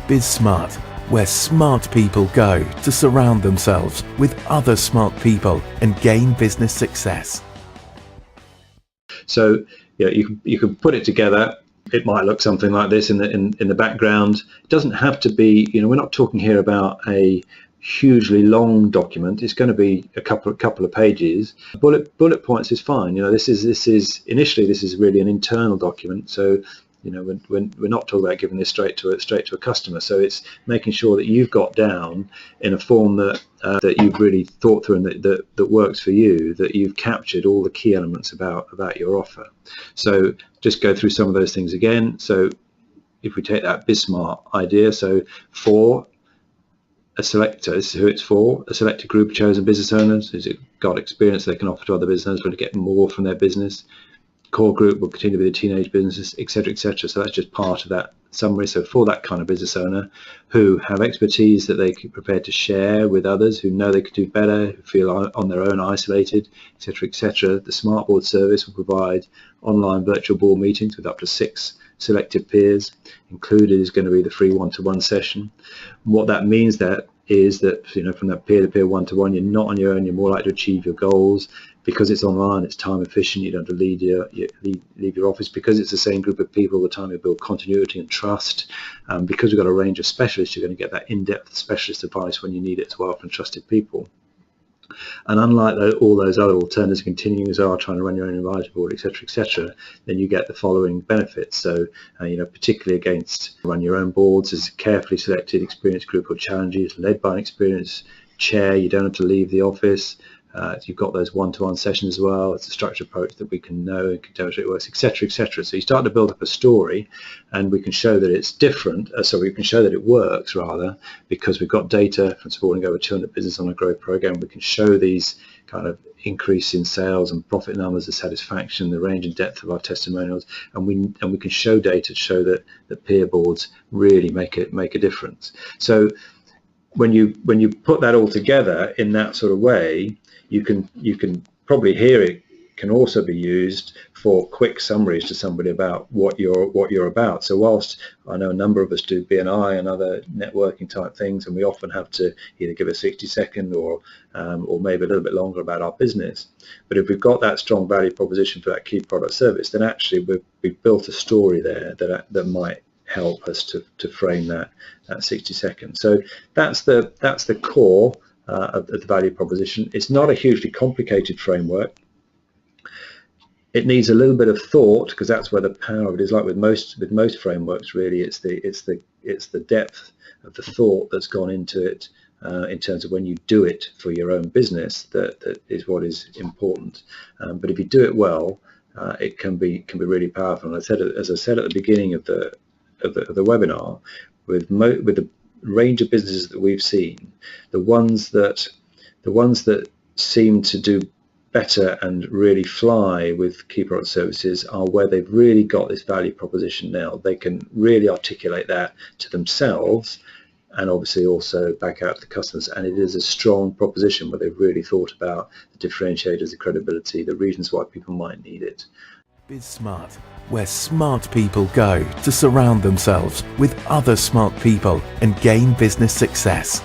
BizSmart, where smart people go to surround themselves with other smart people and gain business success. So you can put it together. It might look something like this in the background. It doesn't have to be, we're not talking here about a hugely long document. It's going to be a couple of pages. Bullet points is fine. This is initially really an internal document. So when we're not talking about giving this straight to a customer. So it's making sure that you've got down in a form that you've really thought through and that works for you, that you've captured all the key elements about your offer. So just go through some of those things again. So if we take that BizSmart idea, so for a selector, this is who it's for, a selected group of chosen business owners who's got experience they can offer to other business owners, but to get more from their business. Core group will continue to be the teenage businesses, etc., etc. So that's just part of that summary. So for that kind of business owner who have expertise that they can prepare to share with others, who know they could do better, who feel on their own isolated, etc., etc., the SmartBoards service will provide online virtual board meetings with up to 6 selected peers. Included is going to be the free one-to-one session. And what that means is that from that peer-to-peer one-to-one, you're not on your own. You're more likely to achieve your goals. Because it's online, it's time efficient. You don't have to leave your office. Because it's the same group of people all the time, you build continuity and trust. Because we've got a range of specialists, you're going to get that in-depth specialist advice when you need it as well from trusted people. And unlike all those other alternatives, continuing as are trying to run your own advisory board, etc., then you get the following benefits. So, particularly against run your own boards, is a carefully selected experienced group of challenges led by an experienced chair. You don't have to leave the office. You've got those one-to-one sessions as well. It's a structured approach that we can know and can demonstrate it works, etc., etc. So you start to build up a story, and we can show that it's different. So we can show that it works, rather, because we've got data from supporting over 200 businesses on a growth program. We can show these kind of increase in sales and profit numbers, the satisfaction, the range and depth of our testimonials, and we can show data to show that the peer boards really make a difference. So when you put that all together in that sort of way, you can probably hear it can also be used for quick summaries to somebody about what you're about. So whilst I know a number of us do BNI and other networking type things, and we often have to either give a 60-second or maybe a little bit longer about our business, but if we've got that strong value proposition for that key product service, then actually we've built a story there that might help us to frame that 60 seconds. So that's the core of the value proposition. It's not a hugely complicated framework. It needs a little bit of thought, because that's where the power of it is. Like with most frameworks, really, it's the depth of the thought that's gone into it in terms of when you do it for your own business that is what is important. But if you do it well, it can be really powerful. And as I said at the beginning of the webinar, with the range of businesses that we've seen, the ones that seem to do better and really fly with key product services are where they've really got this value proposition now. They can really articulate that to themselves and obviously also back out to the customers, and it is a strong proposition where they've really thought about the differentiators, the credibility, the reasons why people might need it. BizSmart, where smart people go to surround themselves with other smart people and gain business success.